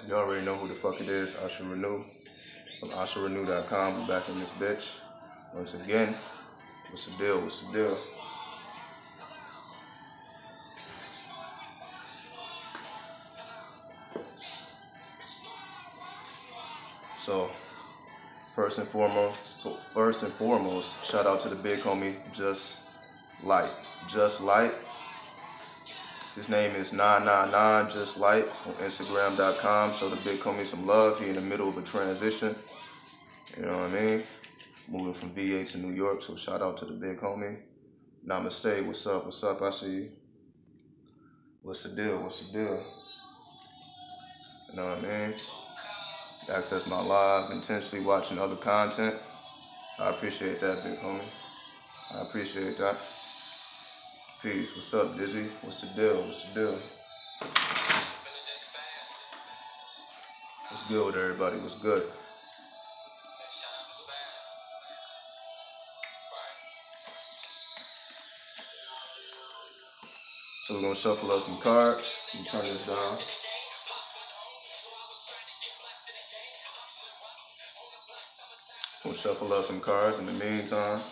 You already know who the fuck it is, Asharenu from asharenu.com. We're back in this bitch. Once again, what's the deal? What's the deal? So, first and foremost, shout out to the big homie, Just Light. Just Light. His name is 999 Just Light on Instagram.com. Show the big homie some love. He in the middle of a transition. You know what I mean? Moving from VA to New York. So shout out to the big homie. Namaste. What's up? What's up? I see you. What's the deal? What's the deal? You know what I mean? Access my live, intensely watching other content. I appreciate that, big homie. I appreciate that. Peace. What's up, Dizzy? What's the deal? What's the deal? What's good with everybody? What's good? So we're going to shuffle up some cards. Let me turn this down. We'll shuffle up some cards in the meantime.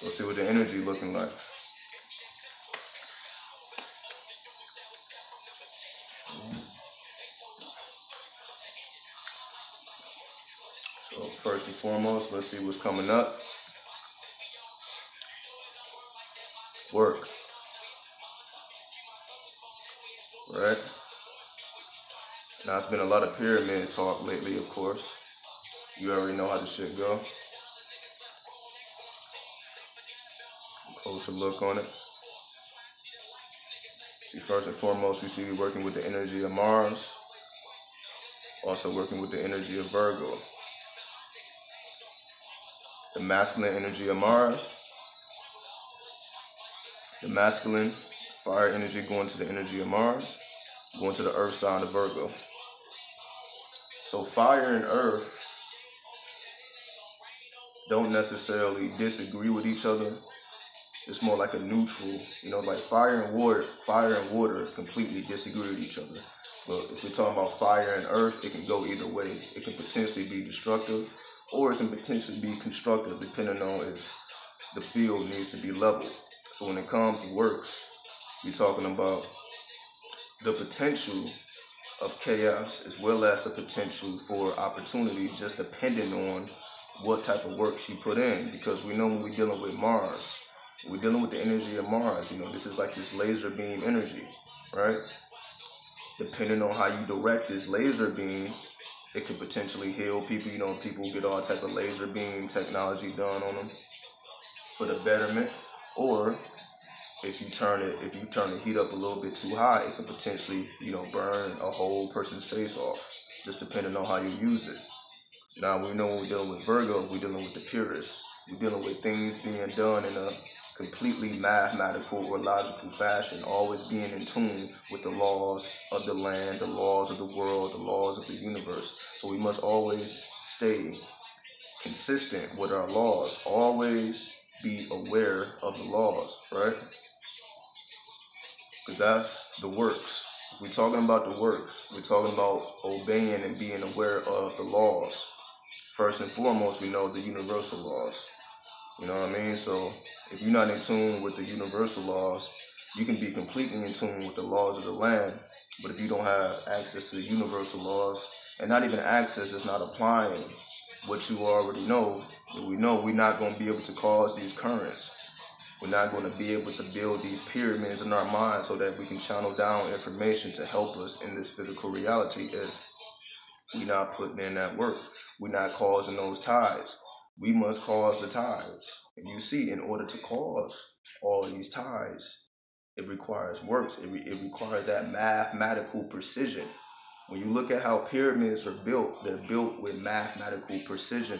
We'll see what the energy looking like. So first and foremost, let's see what's coming up. Work. Right? Now it's been a lot of pyramid talk lately, of course. You already know how the shit go. Closer look on it. See, first and foremost, we see we're working with the energy of Mars. Also working with the energy of Virgo. The masculine energy of Mars. The masculine fire energy going to the energy of Mars. Going to the earth sign of Virgo. So fire and earth don't necessarily disagree with each other. It's more like a neutral, you know, like fire and water completely disagree with each other. But if we're talking about fire and earth, it can go either way. It can potentially be destructive, or it can potentially be constructive, depending on if the field needs to be leveled. So when it comes to works, we're talking about the potential of chaos as well as the potential for opportunity, just depending on what type of works you put in. Because we know when we're dealing with Mars, we're dealing with the energy of Mars. You know, this is like this laser beam energy, right? Depending on how you direct this laser beam, it could potentially heal people. You know, people get all type of laser beam technology done on them for the betterment. Or if you turn the heat up a little bit too high, it could potentially, you know, burn a whole person's face off, just depending on how you use it. Now, we know when we're dealing with Virgo, we're dealing with the purists. We're dealing with things being done in a completely mathematical or logical fashion, always being in tune with the laws of the land, the laws of the world, the laws of the universe. So we must always stay consistent with our laws, always be aware of the laws, right? Because that's the works. If we're talking about the works, we're talking about obeying and being aware of the laws. First and foremost, we know the universal laws. You know what I mean? So if you're not in tune with the universal laws, you can be completely in tune with the laws of the land. But if you don't have access to the universal laws, and not even access, just not applying what you already know, we know we're not going to be able to cause these currents. We're not going to be able to build these pyramids in our mind so that we can channel down information to help us in this physical reality if we're not putting in that work. We're not causing those tides. We must cause the tides. And you see, in order to cause all these tides, it requires works. It requires that mathematical precision. When you look at how pyramids are built, they're built with mathematical precision.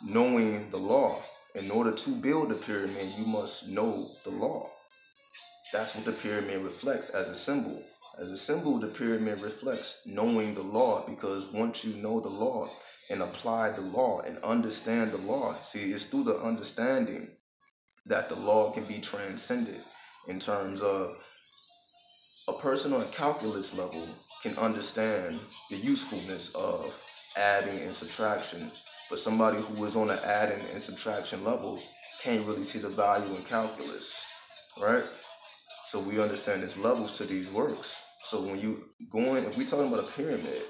Knowing the law. In order to build a pyramid, you must know the law. That's what the pyramid reflects as a symbol. As a symbol, the pyramid reflects knowing the law, because once you know the law and apply the law and understand the law, see, it's through the understanding that the law can be transcended in terms of a person on a calculus level can understand the usefulness of adding and subtraction, but somebody who is on an adding and subtraction level can't really see the value in calculus, right? So we understand there's levels to these works. So when you going, if we're talking about a pyramid,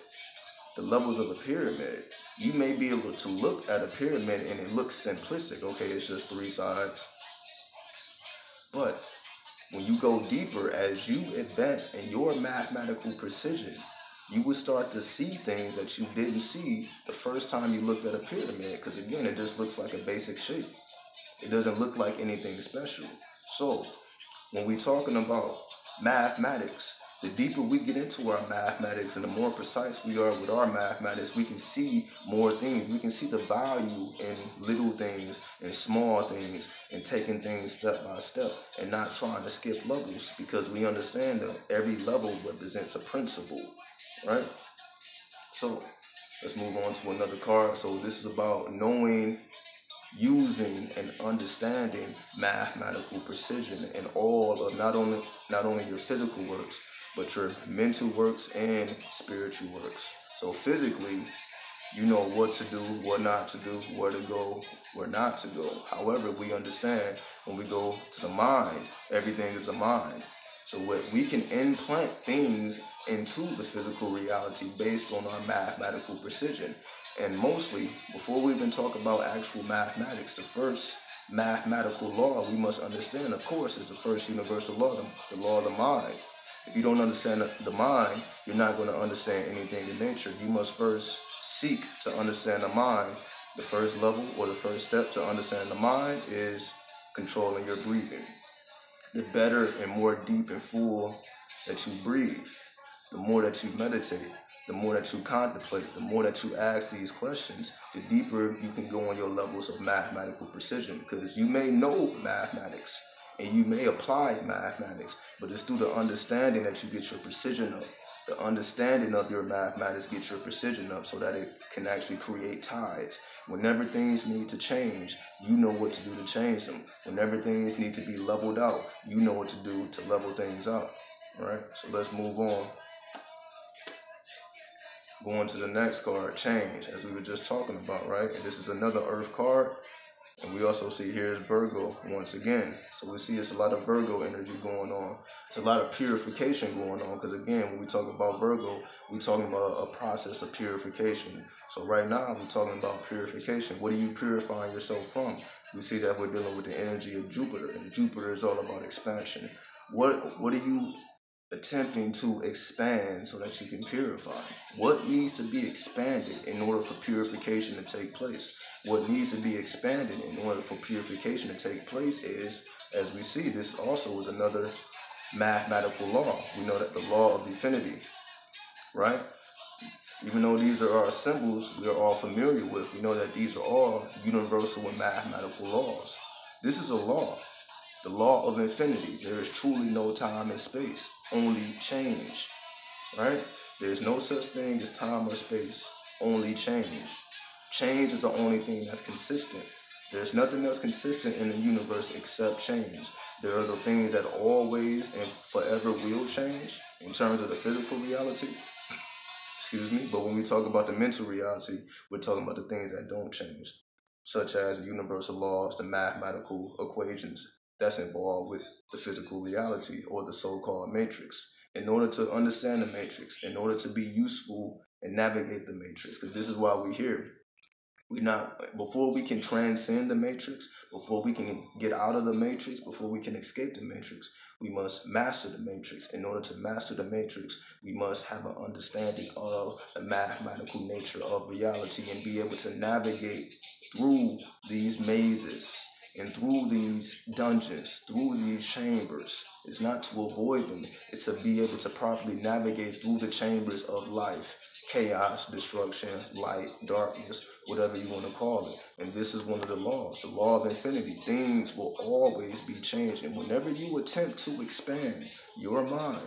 the levels of a pyramid, you may be able to look at a pyramid and it looks simplistic. Okay, it's just three sides. But when you go deeper, as you advance in your mathematical precision, you will start to see things that you didn't see the first time you looked at a pyramid. Because again, it just looks like a basic shape. It doesn't look like anything special. So when we're talking about mathematics, the deeper we get into our mathematics and the more precise we are with our mathematics, we can see more things. We can see the value in little things and small things and taking things step by step and not trying to skip levels, because we understand that every level represents a principle, right? So let's move on to another card. So this is about knowing, using, and understanding mathematical precision in all of not only your physical works, but your mental works and spiritual works. So physically, you know what to do, what not to do, where to go, where not to go. However, we understand when we go to the mind, everything is a mind. So what we can implant things into the physical reality based on our mathematical precision. And mostly, before we even talk about actual mathematics, the first mathematical law we must understand, of course, is the first universal law, the law of the mind. If you don't understand the mind, you're not going to understand anything in nature. You must first seek to understand the mind. The first level or the first step to understand the mind is controlling your breathing. The better and more deep and full that you breathe, the more that you meditate, the more that you contemplate, the more that you ask these questions, the deeper you can go on your levels of mathematical precision. Because you may know mathematics and you may apply mathematics, but it's through the understanding that you get your precision up. The understanding of your mathematics gets your precision up so that it can actually create tides. Whenever things need to change, you know what to do to change them. Whenever things need to be leveled out, you know what to do to level things out. All right, so let's move on. Going to the next card, change, as we were just talking about, right? And this is another earth card. And we also see here's Virgo once again. So we see it's a lot of Virgo energy going on. It's a lot of purification going on. Because again, when we talk about Virgo, we're talking about a process of purification. So right now, we're talking about purification. What are you purifying yourself from? We see that we're dealing with the energy of Jupiter. And Jupiter is all about expansion. What are you attempting to expand so that you can purify? What needs to be expanded in order for purification to take place? What needs to be expanded in order for purification to take place is, as we see, this also is another mathematical law. We know that the law of infinity, right? Even though these are our symbols we are all familiar with, we know that these are all universal and mathematical laws. This is a law. The law of infinity. There is truly no time and space, only change, right? There is no such thing as time or space, only change. Change is the only thing that's consistent. There's nothing else consistent in the universe except change. There are the things that always and forever will change in terms of the physical reality. But when we talk about the mental reality, we're talking about the things that don't change, such as the universal laws, the mathematical equations that's involved with the physical reality or the so-called matrix. In order to understand the matrix, in order to be useful and navigate the matrix, because this is why we're here. Before we can transcend the matrix, before we can get out of the matrix, before we can escape the matrix, we must master the matrix. In order to master the matrix, we must have an understanding of the mathematical nature of reality and be able to navigate through these mazes and through these dungeons, through these chambers. It's not to avoid them, it's to be able to properly navigate through the chambers of life. Chaos, destruction, light, darkness, whatever you want to call it. And this is one of the laws, the law of infinity. Things will always be changing. Whenever you attempt to expand your mind,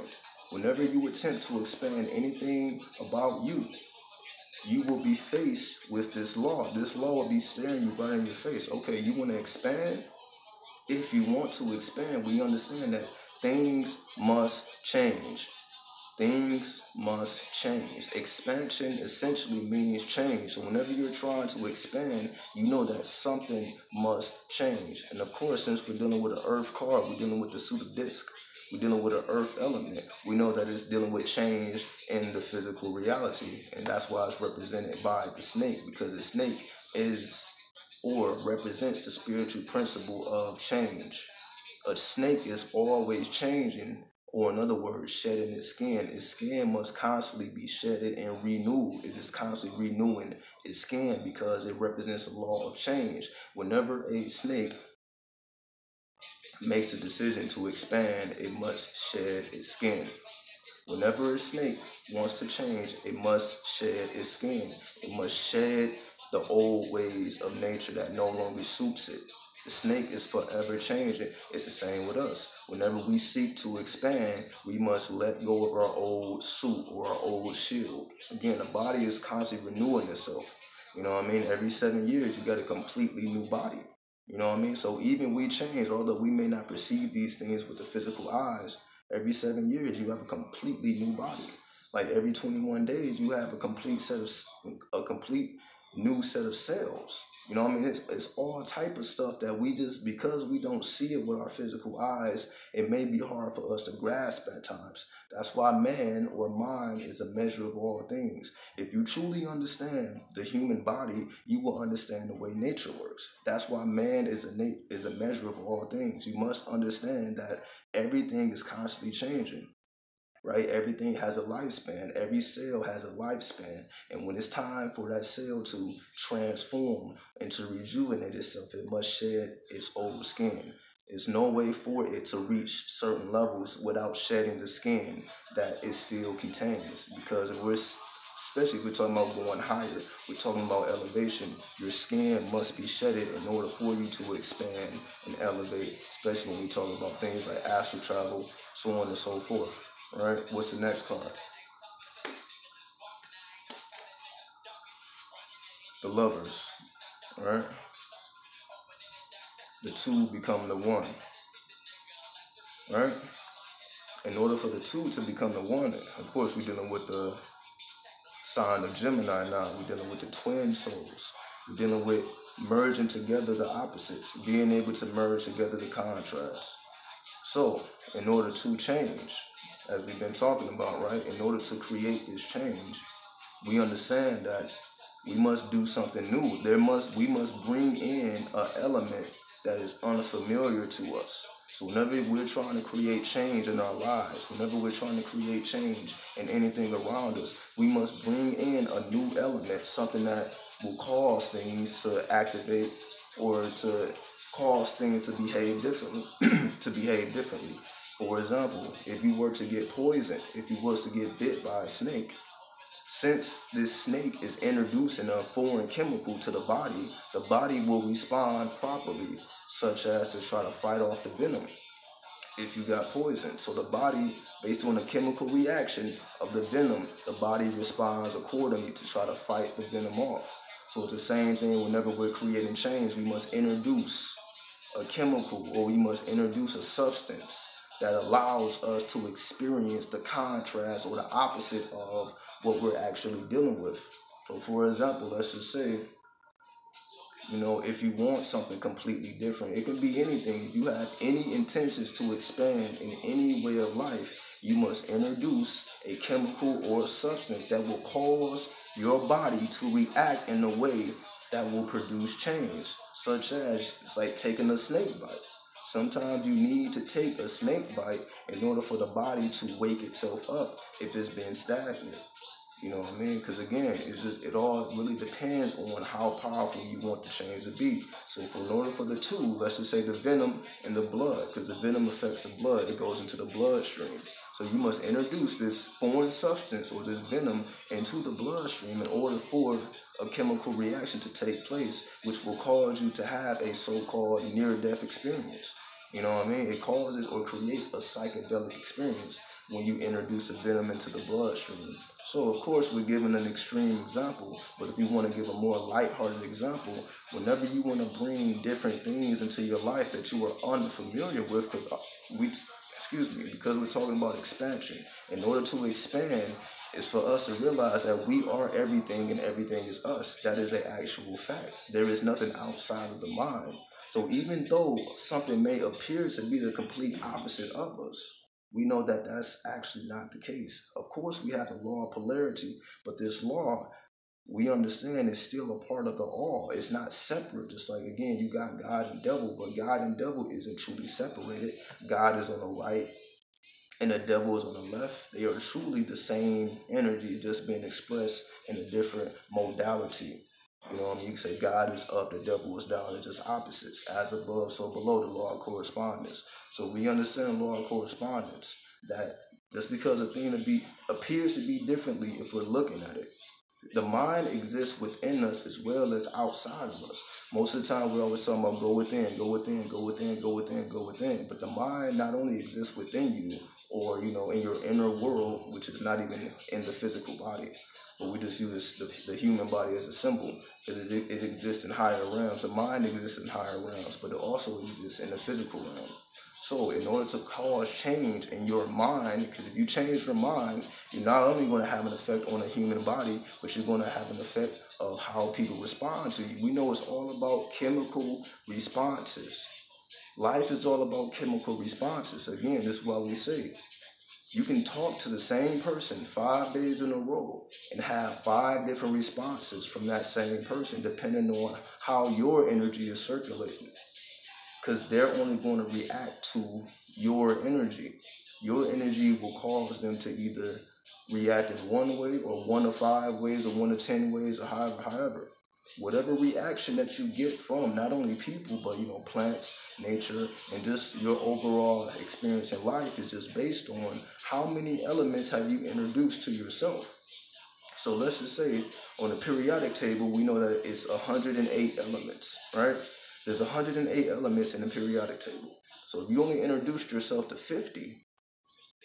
whenever you attempt to expand anything about you, you will be faced with this law. This law will be staring you right in your face. Okay, you want to expand? If you want to expand, we understand that things must change. Things must change. Expansion essentially means change. So whenever you're trying to expand, you know that something must change. And of course, since we're dealing with an earth card, we're dealing with the suit of disc. We're dealing with an earth element. We know that it's dealing with change in the physical reality. And that's why it's represented by the snake, because the snake is or represents the spiritual principle of change. A snake is always changing, or in other words, shedding its skin. Its skin must constantly be shedded and renewed. It is constantly renewing its skin because it represents a law of change. Whenever a snake makes a decision to expand, it must shed its skin. Whenever a snake wants to change, it must shed its skin. It must shed the old ways of nature that no longer suits it. The snake is forever changing. It's the same with us. Whenever we seek to expand, we must let go of our old suit or our old shield. Again, the body is constantly renewing itself. You know what I mean? Every 7 years, you got a completely new body. You know what I mean? So even we change, although we may not perceive these things with the physical eyes, every 7 years, you have a completely new body. Like every 21 days, you have a complete new set of cells. You know what I mean? It's all type of stuff that we just, because we don't see it with our physical eyes, it may be hard for us to grasp at times. That's why man or mind is a measure of all things. If you truly understand the human body, you will understand the way nature works. That's why man is a measure of all things. You must understand that everything is constantly changing. Right? Everything has a lifespan. Every cell has a lifespan. And when it's time for that cell to transform and to rejuvenate itself, it must shed its old skin. There's no way for it to reach certain levels without shedding the skin that it still contains. Because especially if we're talking about going higher, we're talking about elevation, your skin must be shedded in order for you to expand and elevate, especially when we talk about things like astral travel, so on and so forth. Right? What's the next card? The Lovers. Right? The two become the one. Right? In order for the two to become the one, of course, we're dealing with the sign of Gemini now. We're dealing with the twin souls. We're dealing with merging together the opposites, being able to merge together the contrasts. So, in order to change, as we've been talking about, right? In order to create this change, we understand that we must do something new. We must bring in an element that is unfamiliar to us. So whenever we're trying to create change in our lives, whenever we're trying to create change in anything around us, we must bring in a new element, something that will cause things to activate or to cause things to behave differently. For example, if you were to get poisoned, if you was to get bit by a snake, since this snake is introducing a foreign chemical to the body will respond properly, such as to try to fight off the venom if you got poisoned. So the body, based on the chemical reaction of the venom, the body responds accordingly to try to fight the venom off. So it's the same thing whenever we're creating change. We must introduce a chemical, or we must introduce a substance that allows us to experience the contrast or the opposite of what we're actually dealing with. So for example, let's just say, if you want something completely different, it could be anything. If you have any intentions to expand in any way of life, you must introduce a chemical or a substance that will cause your body to react in a way that will produce change, such as it's like taking a snake bite. Sometimes you need to take a snake bite in order for the body to wake itself up if it's been stagnant. You know what I mean? Because again, it all really depends on how powerful you want the change to be. So in order for the two, let's just say the venom and the blood, because the venom affects the blood, it goes into the bloodstream. So you must introduce this foreign substance or this venom into the bloodstream in order for a chemical reaction to take place, which will cause you to have a so-called near-death experience. You know what I mean? It causes or creates a psychedelic experience when you introduce a venom into the bloodstream. So, of course, we're giving an extreme example, but if you want to give a more lighthearted example, whenever you want to bring different things into your life that you are unfamiliar with, because because we're talking about expansion. In order to expand, is for us to realize that we are everything and everything is us. That is an actual fact. There is nothing outside of the mind. So even though something may appear to be the complete opposite of us, we know that that's actually not the case. Of course, we have the law of polarity, but this law, we understand, is still a part of the all. It's not separate. Just like, again, you got God and devil, but God and devil isn't truly separated. God is on the right and the devil is on the left. They are truly the same energy, just being expressed in a different modality. You know what I mean? You can say God is up, the devil is down. It's just opposites. As above, so below, the law of correspondence. So we understand the law of correspondence, that just because a thing appears to be differently, if we're looking at it, the mind exists within us as well as outside of us. Most of the time, we're always talking about go within, go within, go within, go within, go within. But the mind not only exists within you, or in your inner world, which is not even in the physical body, but we just use the human body as a symbol. It exists in higher realms. The mind exists in higher realms, but it also exists in the physical realm. So in order to cause change in your mind, because if you change your mind, you're not only going to have an effect on the human body, but you're going to have an effect of how people respond to you. We know it's all about chemical responses. Life is all about chemical responses. Again, this is why we say you can talk to the same person 5 days in a row and have 5 different responses from that same person, depending on how your energy is circulating. Because they're only going to react to your energy. Your energy will cause them to either react in one way, or 1 of 5 ways, or 1 of 10 ways, or however. Whatever reaction that you get from not only people, but plants, nature, and just your overall experience in life is just based on how many elements have you introduced to yourself. So let's just say on the periodic table, we know that it's 108 elements, right? There's 108 elements in the periodic table. So if you only introduced yourself to 50,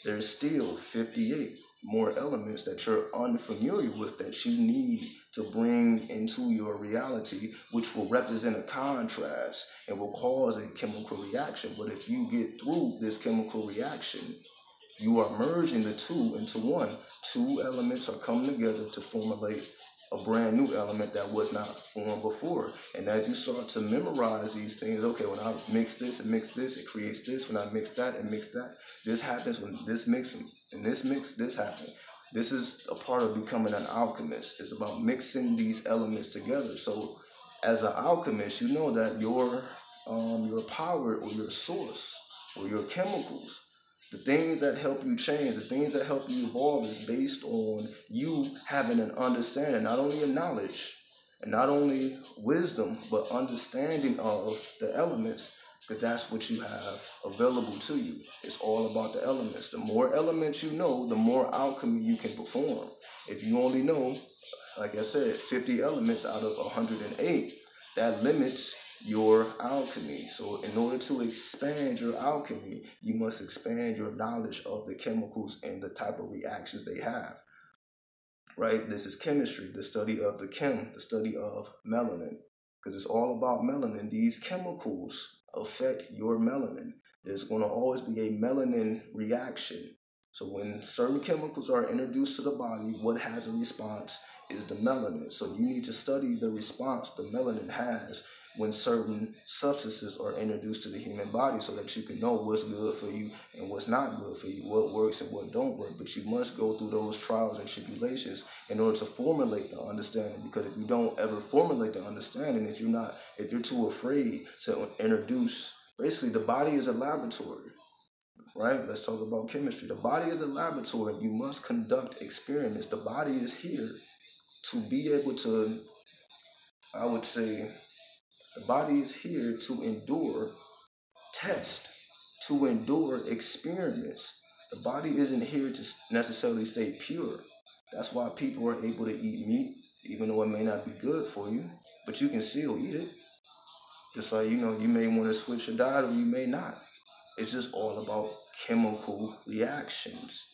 there's still 58 more elements that you're unfamiliar with that you need to bring into your reality, which will represent a contrast and will cause a chemical reaction. But if you get through this chemical reaction, you are merging the two into one. 2 elements are coming together to formulate a brand new element that was not formed before. And as you start to memorize these things, okay, when I mix this and mix this, it creates this. When I mix that and mix that, this happens. When this mix and this mix, this happens. This is a part of becoming an alchemist. It's about mixing these elements together. So as an alchemist, you know that your power, or your source, or your chemicals, the things that help you change, the things that help you evolve, is based on you having an understanding, not only a knowledge and not only wisdom, but understanding of the elements, because that's what you have available to you. It's all about the elements. The more elements you know, the more alchemy you can perform. If you only know, like I said, 50 elements out of 108, that limits your alchemy. So in order to expand your alchemy, you must expand your knowledge of the chemicals and the type of reactions they have. Right? This is chemistry, the study of the study of melanin, because it's all about melanin. These chemicals affect your melanin. There's going to always be a melanin reaction. So when certain chemicals are introduced to the body, what has a response is the melanin. So you need to study the response the melanin has when certain substances are introduced to the human body, so that you can know what's good for you and what's not good for you, what works and what don't work. But you must go through those trials and tribulations in order to formulate the understanding, because if you don't ever formulate the understanding, if you're too afraid to introduce, basically the body is a laboratory, right? Let's talk about chemistry. The body is a laboratory. You must conduct experiments. The body is here to be able to, I would say, the body is here to endure test, to endure experiments. The body isn't here to necessarily stay pure. That's why people are able to eat meat, even though it may not be good for you, but you can still eat it. Just like, you may want to switch your diet, or you may not. It's just all about chemical reactions.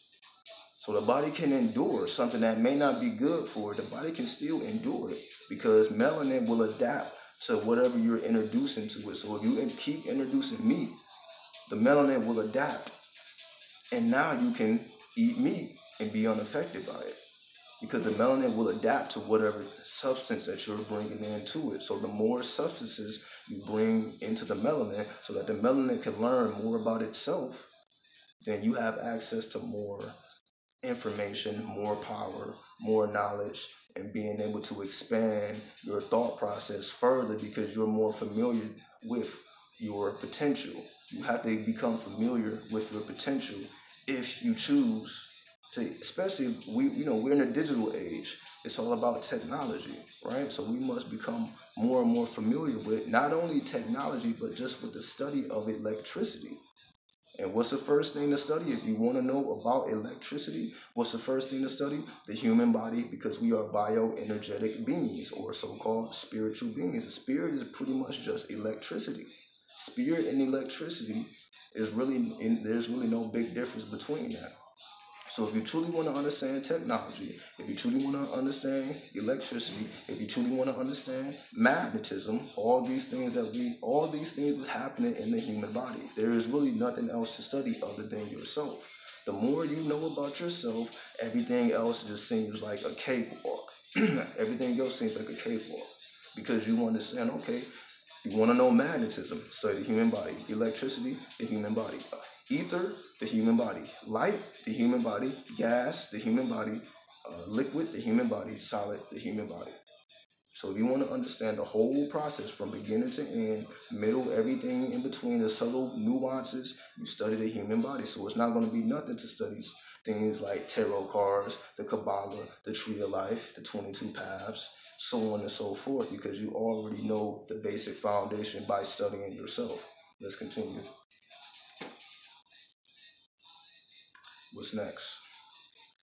So the body can endure something that may not be good for it. The body can still endure it, because melanin will adapt to whatever you're introducing to it. So if you keep introducing meat, the melanin will adapt And now you can eat meat and be unaffected by it because the melanin will adapt to whatever substance that you're bringing into it. So the more substances you bring into the melanin so that the melanin can learn more about itself, then you have access to more information, more power, more knowledge, and being able to expand your thought process further because you're more familiar with your potential. You have to become familiar with your potential if you choose to, especially if we're in a digital age. It's all about technology, right? So we must become more and more familiar with not only technology but just with the study of electricity. And what's the first thing to study? If you want to know about electricity, what's the first thing to study? The human body, because we are bioenergetic beings or so-called spiritual beings. The spirit is pretty much just electricity. Spirit and electricity is there's really no big difference between that. So if you truly want to understand technology, if you truly want to understand electricity, if you truly want to understand magnetism, all these things is happening in the human body. There is really nothing else to study other than yourself. The more you know about yourself, everything else just seems like a cakewalk. Everything else seems like a cakewalk because you understand, okay, you want to know magnetism, study the human body. Electricity, the human body. Ether, the human body. Light, the human body. Gas, the human body. Liquid, the human body. Solid, the human body. So if you want to understand the whole process from beginning to end, middle, everything in between, the subtle nuances, you study the human body. So it's not going to be nothing to study things like tarot cards, the Kabbalah, the Tree of Life, the 22 Paths, so on and so forth, because you already know the basic foundation by studying yourself. Let's continue. What's next?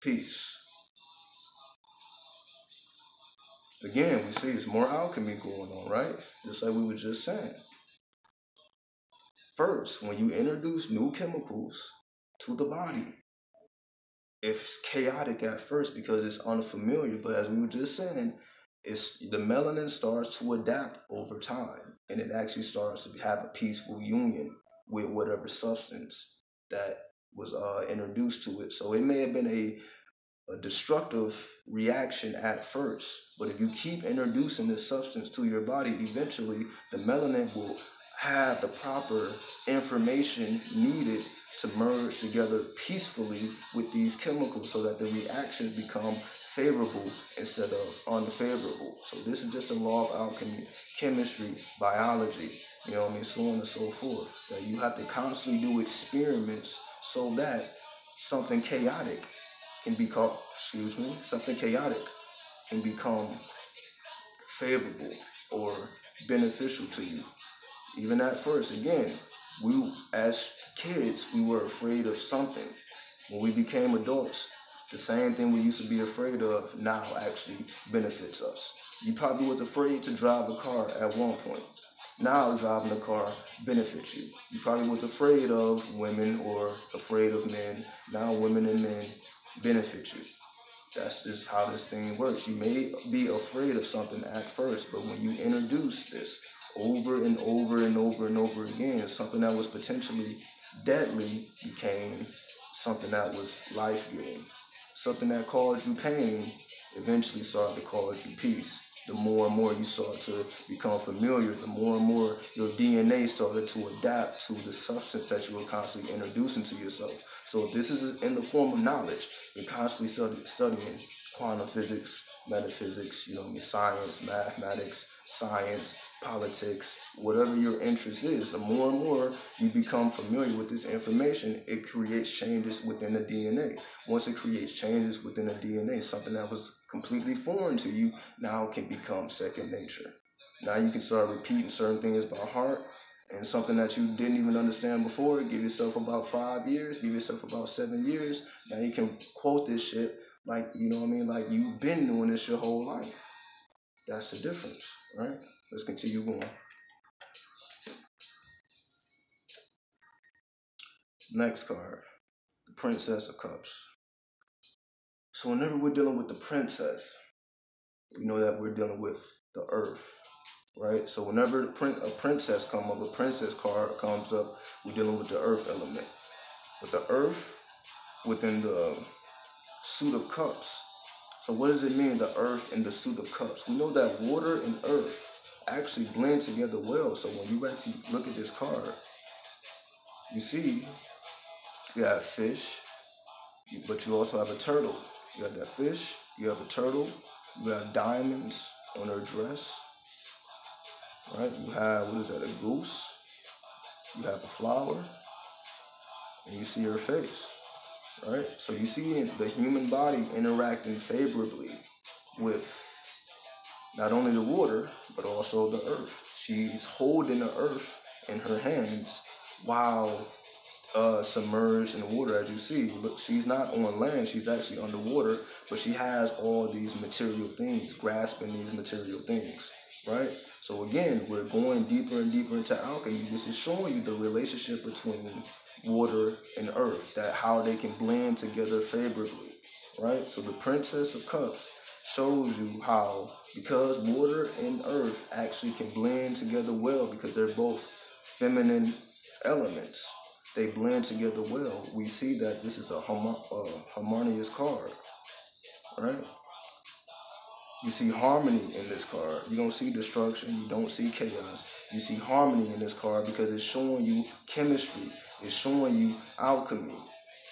Peace. Again, we see it's more alchemy going on, right? Just like we were just saying. First, when you introduce new chemicals to the body, it's chaotic at first because it's unfamiliar, but as we were just saying, it's the melanin starts to adapt over time, and it actually starts to have a peaceful union with whatever substance that was introduced to it. So it may have been a destructive reaction at first, but if you keep introducing this substance to your body, eventually the melanin will have the proper information needed to merge together peacefully with these chemicals so that the reactions become favorable instead of unfavorable. So this is just a law of alchemy, chemistry, biology, so on and so forth. That you have to constantly do experiments so that something chaotic can become, something chaotic can become favorable or beneficial to you. Even at first, again, we as kids, we were afraid of something. When we became adults, the same thing we used to be afraid of now actually benefits us. You probably was afraid to drive a car at one point. Now driving a car benefits you. You probably was afraid of women or afraid of men. Now women and men benefit you. That's just how this thing works. You may be afraid of something at first, but when you introduce this over and over and over and over again, something that was potentially deadly became something that was life-giving. Something that caused you pain eventually started to cause you peace. The more and more you start to become familiar, the more and more your DNA started to adapt to the substance that you were constantly introducing to yourself. So if this is in the form of knowledge, you're constantly studying quantum physics, metaphysics, science, mathematics, science, politics, whatever your interest is. The more and more you become familiar with this information, it creates changes within the DNA. Once it creates changes within the DNA, something that was completely foreign to you now can become second nature. Now you can start repeating certain things by heart, and something that you didn't even understand before, give yourself about 5 years, give yourself about 7 years. Now you can quote this shit like, like you've been doing this your whole life. That's the difference, right? Let's continue going. Next card, the Princess of Cups. So whenever we're dealing with the princess, we know that we're dealing with the earth, right? So whenever a princess comes up, a princess card comes up, we're dealing with the earth element. But the earth within the suit of cups. So what does it mean, the earth and the suit of cups? We know that water and earth actually blend together well. So when you actually look at this card, you see you have fish, but you also have a turtle. You have that fish, you have a turtle, you have diamonds on her dress, right? You have, what is that, a goose, you have a flower, and you see her face, right? So you see the human body interacting favorably with not only the water, but also the earth. She's holding the earth in her hands while submerged in the water, as you see. Look, she's not on land, she's actually underwater, but she has all these material things, grasping these material things, right? So again, we're going deeper and deeper into alchemy. This is showing you the relationship between water and earth, that how they can blend together favorably, right? So the Princess of Cups shows you how, because water and earth actually can blend together well, because they're both feminine elements, they blend together well. We see that this is a harmonious card, right? You see harmony in this card. You don't see destruction. You don't see chaos. You see harmony in this card because it's showing you chemistry. It's showing you alchemy.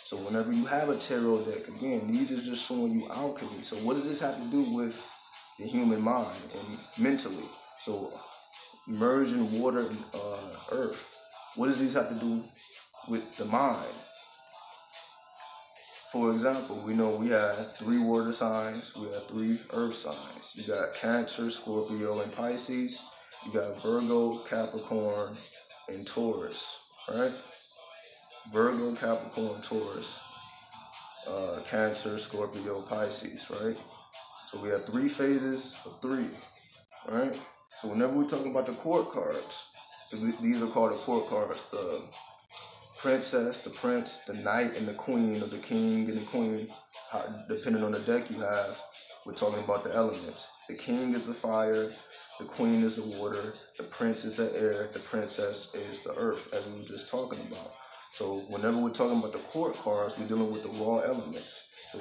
So whenever you have a tarot deck, again, these are just showing you alchemy. So what does this have to do with the human mind and mentally? So merging water and earth. What does this have to do with the mind? For example, we know we have 3 water signs, we have 3 earth signs. You got Cancer, Scorpio, and Pisces. You got Virgo, Capricorn, and Taurus, right? Virgo, Capricorn, Taurus, Cancer, Scorpio, Pisces, right? So we have 3 phases of 3, right? So whenever we're talking about the court cards, so these are called the court cards, the princess, the prince, the knight, and the queen, or the king and the queen, depending on the deck you have. We're talking about the elements. The king is the fire, the queen is the water, the prince is the air, the princess is the earth, as we were just talking about. So whenever we're talking about the court cards, we're dealing with the raw elements. So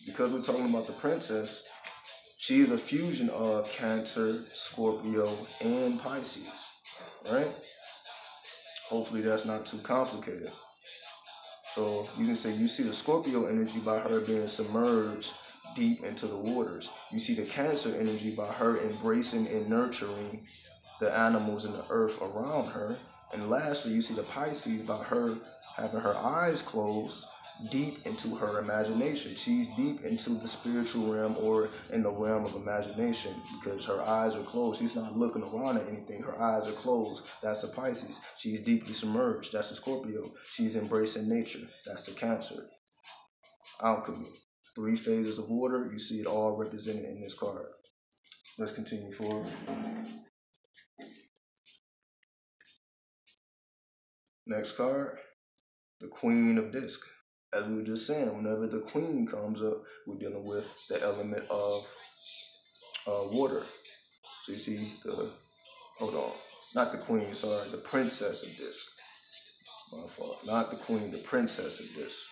because we're talking about the princess, she is a fusion of Cancer, Scorpio, and Pisces, right? Hopefully that's not too complicated. So you can say you see the Scorpio energy by her being submerged deep into the waters. You see the Cancer energy by her embracing and nurturing the animals and the earth around her. And lastly, you see the Pisces by her having her eyes closed deep into her imagination. She's deep into the spiritual realm, or in the realm of imagination, because her eyes are closed. She's not looking around at anything. Her eyes are closed. That's the Pisces. She's deeply submerged. That's the Scorpio. She's embracing nature. That's the Cancer. Alchemy. 3 phases of water. You see it all represented in this card. Let's continue forward. Next card. The Queen of Disc. As we were just saying, whenever the queen comes up, we're dealing with the element of water. So you see not the queen, sorry, the princess of disc. My fault. Not the queen, the princess of disc.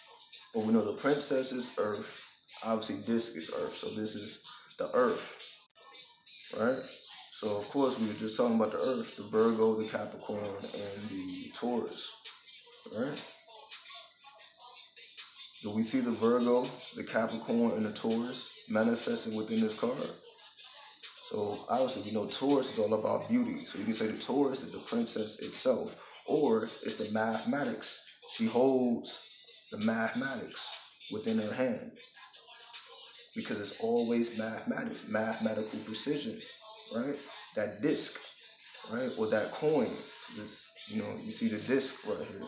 But we know the princess is earth. Obviously, disc is earth. So this is the earth, right? So of course, we were just talking about the earth, the Virgo, the Capricorn, and the Taurus, right? Do we see the Virgo, the Capricorn, and the Taurus manifesting within this card? So obviously we know Taurus is all about beauty. So you can say the Taurus is the princess itself, or it's the mathematics. She holds the mathematics within her hand, because it's always mathematics, mathematical precision, right? That disc, right, or that coin. This, you see the disc right here.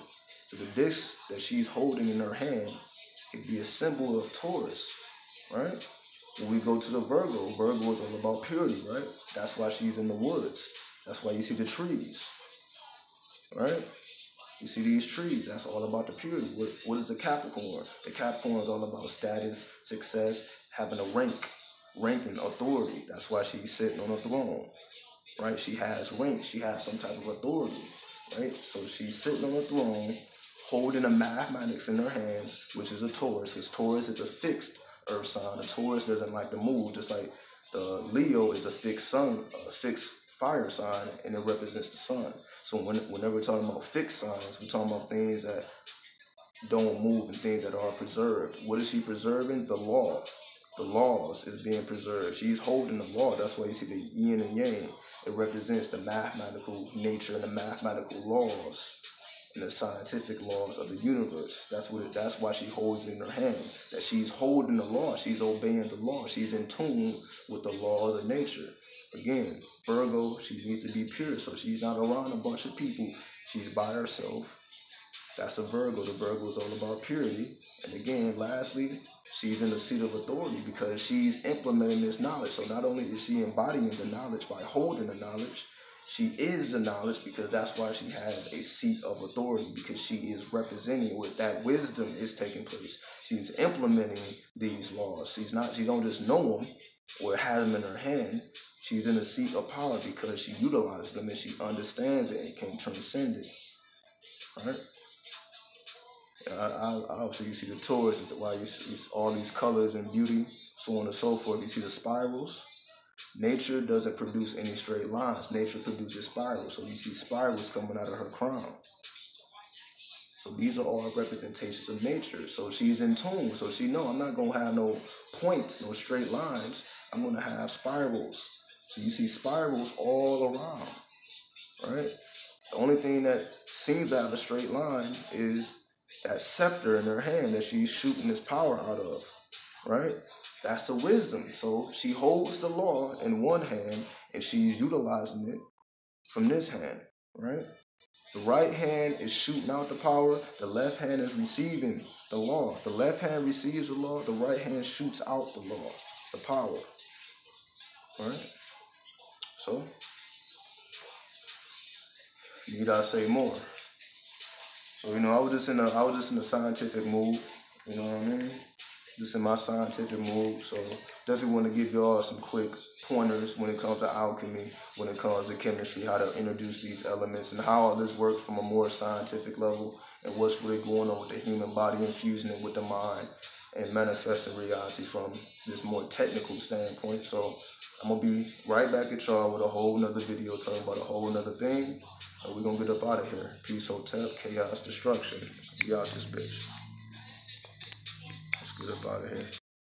So the disc that she's holding in her hand could be a symbol of Taurus, right? When we go to the Virgo is all about purity, right? That's why she's in the woods. That's why you see the trees, right? You see these trees, that's all about the purity. What is the Capricorn? The Capricorn is all about status, success, having a ranking, authority. That's why she's sitting on a throne, right? She has rank, she has some type of authority, right? So she's sitting on a throne, holding a mathematics in her hands, which is a Taurus, because Taurus is a fixed earth sign. A Taurus doesn't like to move, just like the Leo is a fixed sun, a fixed fire sign, and it represents the sun. So whenever we're talking about fixed signs, we're talking about things that don't move and things that are preserved. What is she preserving? The law. The laws is being preserved. She's holding the law. That's why you see the yin and yang. It represents the mathematical nature and the mathematical laws and the scientific laws of the universe. That's why she holds it in her hand. That she's holding the law. She's obeying the law. She's in tune with the laws of nature. Again, Virgo, she needs to be pure. So she's not around a bunch of people. She's by herself. That's a Virgo. The Virgo is all about purity. And again, lastly, she's in the seat of authority because she's implementing this knowledge. So not only is she embodying the knowledge by holding the knowledge, she is the knowledge because that's why she has a seat of authority, because she is representing what that wisdom is taking place. She's implementing these laws. She don't just know them or have them in her hand. She's in a seat of power because she utilizes them and she understands it and can transcend it. All right? Obviously, you see the Taurus, why you see all these colors and beauty, so on and so forth. You see the spirals. Nature doesn't produce any straight lines. Nature produces spirals. So you see spirals coming out of her crown. So these are all representations of nature. So she's in tune. So she knows I'm not going to have no points, no straight lines. I'm going to have spirals. So you see spirals all around, right? The only thing that seems out of a straight line is that scepter in her hand that she's shooting this power out of, right? That's the wisdom. So she holds the law in one hand and she's utilizing it from this hand, right? The right hand is shooting out the power. The left hand is receiving the law. The left hand receives the law. The right hand shoots out the law, the power, right? So, need I say more? So, I was just in a scientific mood, you know what I mean? Just in my scientific mood. So definitely want to give y'all some quick pointers when it comes to alchemy, when it comes to chemistry, how to introduce these elements and how all this works from a more scientific level and what's really going on with the human body, infusing it with the mind and manifesting reality from this more technical standpoint. So I'm going to be right back at y'all with a whole nother video talking about a whole nother thing. And we're going to get up out of here. Peace, Hotep, chaos, destruction. We out this bitch. Let's get up out of here.